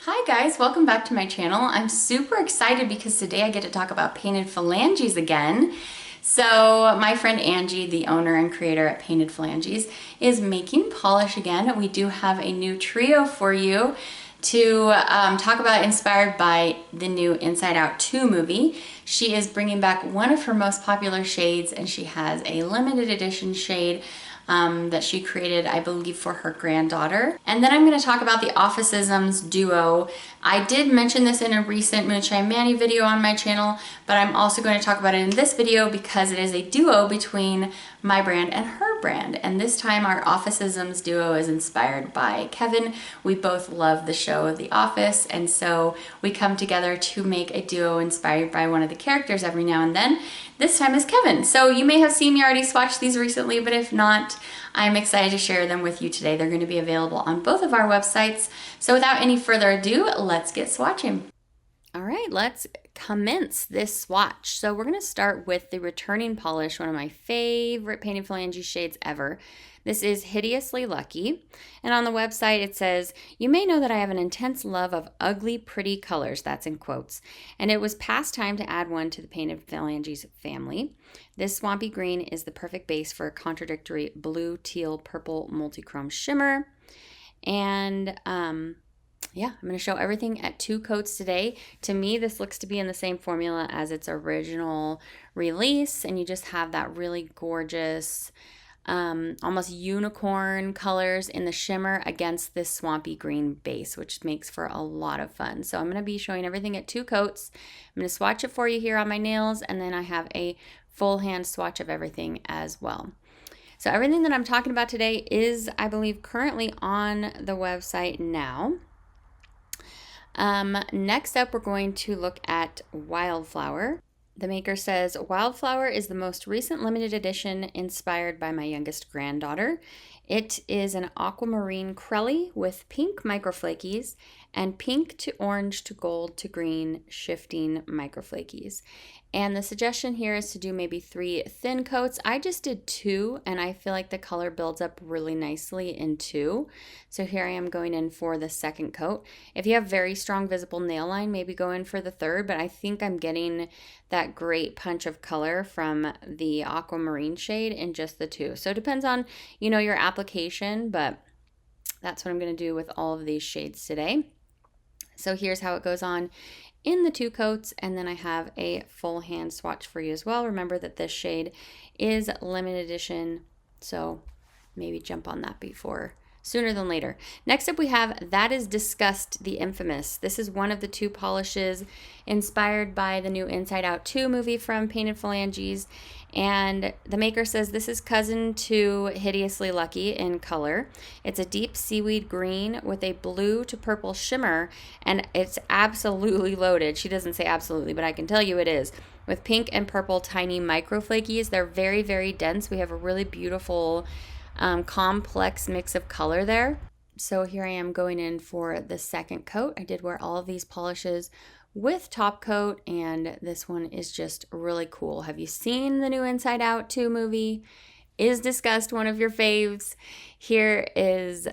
Hi guys, welcome back to my channel. I'm super excited because today I get to talk about Painted Phalanges again. So my friend Angie, the owner and creator at Painted Phalanges, is making polish again. We do have a new trio for you to talk about, inspired by the new Inside Out 2 movie. She is bringing back one of her most popular shades, and she has a limited edition shade that she created, I believe, for her granddaughter. And then I'm going to talk about the office-isms duo. I did mention this in a recent Moonshine Manny video on my channel, but I'm also going to talk about it in this video because it is a duo between my brand and her brand. And this time our office-isms duo is inspired by Kevin. We both love the show The Office, and so we come together to make a duo inspired by one of the characters every now and then. This time is Kevin. So you may have seen me already swatch these recently, but if not, I'm excited to share them with you today. They're going to be available on both of our websites. So without any further ado, let's get swatching. All right, let's commence this swatch. So we're going to start with the returning polish, one of my favorite Painted Phalanges shades ever. This is Hideously Lucky, and on the website it says, "You may know that I have an intense love of ugly, pretty colors," that's in quotes, "and it was past time to add one to the Painted Phalanges family. This swampy green is the perfect base for a contradictory blue, teal, purple, multi-chrome shimmer." And yeah, I'm going to show everything at 2 coats today. To me, this looks to be in the same formula as its original release, and you just have that really gorgeous almost unicorn colors in the shimmer against this swampy green base, which makes for a lot of fun. So I'm going to be showing everything at 2 coats. I'm going to swatch it for you here on my nails, and then I have a full hand swatch of everything as well. So everything that I'm talking about today is, I believe, currently on the website now. Next up, we're going to look at Wildflower. The maker says, "Wildflower is the most recent limited edition inspired by my youngest granddaughter. It is an aquamarine crelly with pink microflakies and pink to orange to gold to green shifting microflakies." And the suggestion here is to do maybe 3 thin coats. I just did 2, and I feel like the color builds up really nicely in 2. So here I am going in for the second coat. If you have very strong visible nail line, maybe go in for the third, but I think I'm getting that great punch of color from the aquamarine shade in just the 2. So it depends on, your application, but that's what I'm going to do with all of these shades today. So here's how it goes on in the 2 coats, and then I have a full hand swatch for you as well. Remember that this shade is limited edition, so maybe jump on that sooner than later. Next up we have That is Disgust, the Infamous. This is one of the 2 polishes inspired by the new Inside Out 2 movie from Painted Phalanges, and the maker says this is cousin to Hideously Lucky in color. It's a deep seaweed green with a blue to purple shimmer, and it's absolutely loaded. She doesn't say absolutely, but I can tell you it is. With pink and purple tiny microflakies. They're very, very dense. We have a really beautiful complex mix of color there. So here I am going in for the second coat. I did wear all of these polishes with top coat, and this one is just really cool. Have you seen the new Inside Out 2 movie? Is Disgust one of your faves? Here is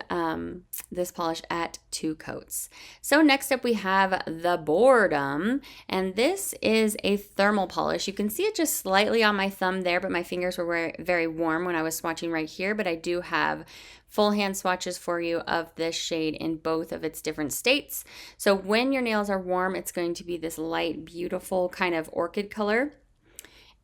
this polish at 2 coats. So next up we have the Boredom, and this is a thermal polish. You can see it just slightly on my thumb there, but my fingers were very, very warm when I was swatching right here, but I do have full hand swatches for you of this shade in both of its different states. So when your nails are warm, it's going to be this light, beautiful kind of orchid color.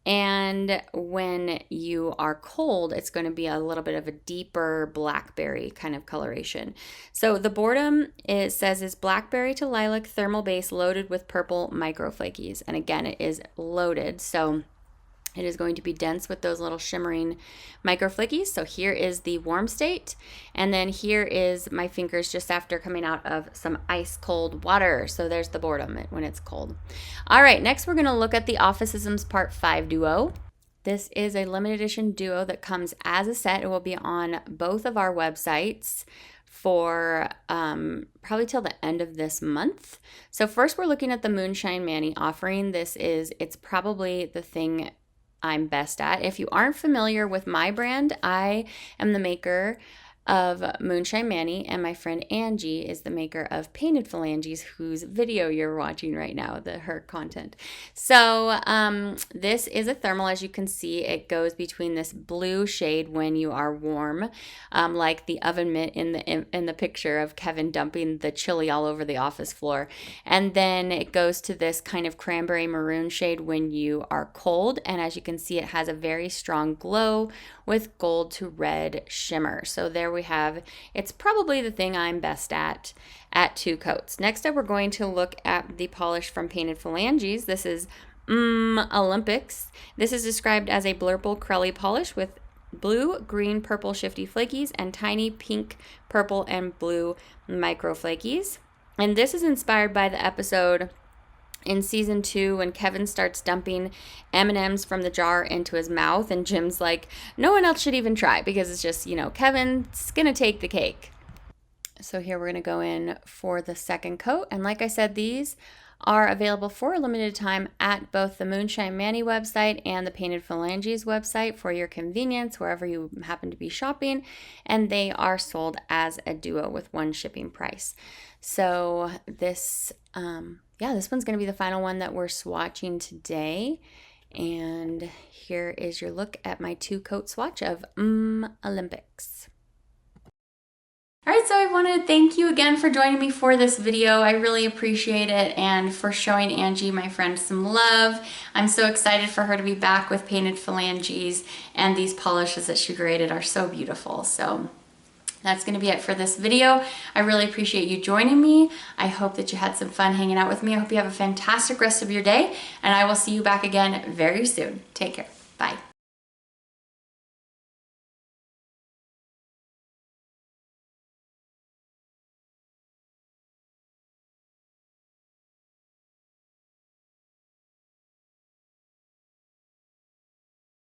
And when you are cold, it's going to be a little bit of a deeper blackberry kind of coloration. So the Boredom, it says, is blackberry to lilac thermal base loaded with purple microflakies. And again, it is loaded. So it is going to be dense with those little shimmering microflakies. So here is the warm state. And then here is my fingers just after coming out of some ice cold water. So there's the Boredom when it's cold. All right, next we're going to look at the Office-isms Part 5 duo. This is a limited edition duo that comes as a set. It will be on both of our websites for probably till the end of this month. So first we're looking at the Moonshine Manny offering. It's probably the thing I'm best at. If you aren't familiar with my brand, I am the maker of Moonshine Manny, and my friend Angie is the maker of Painted Phalanges, whose video you're watching right now, her content. So this is a thermal. As you can see, it goes between this blue shade when you are warm, like the oven mitt in the picture of Kevin dumping the chili all over the office floor, and then it goes to this kind of cranberry maroon shade when you are cold. And as you can see, it has a very strong glow with gold to red shimmer. So there we have, it's probably the thing I'm best at 2 coats. Next up, we're going to look at the polish from Painted Phalanges. This is Olympics. This is described as a blurple crelly polish with blue, green, purple shifty flakies and tiny pink, purple, and blue micro flakies. And this is inspired by the episode in season 2 when Kevin starts dumping M&Ms from the jar into his mouth, and Jim's like, no one else should even try because it's just, you know, Kevin's gonna take the cake. So here we're gonna go in for the second coat, and like I said, these are available for a limited time at both the Moonshine Manny website and the Painted Phalanges website for your convenience wherever you happen to be shopping, and they are sold as a duo with 1 shipping price. So this this one's going to be the final one that we're swatching today. And here is your look at my 2-coat swatch of Olympics. All right, so I want to thank you again for joining me for this video. I really appreciate it, and for showing Angie, my friend, some love. I'm so excited for her to be back with Painted Phalanges, and these polishes that she created are so beautiful. So that's going to be it for this video. I really appreciate you joining me. I hope that you had some fun hanging out with me. I hope you have a fantastic rest of your day, and I will see you back again very soon. Take care. Bye.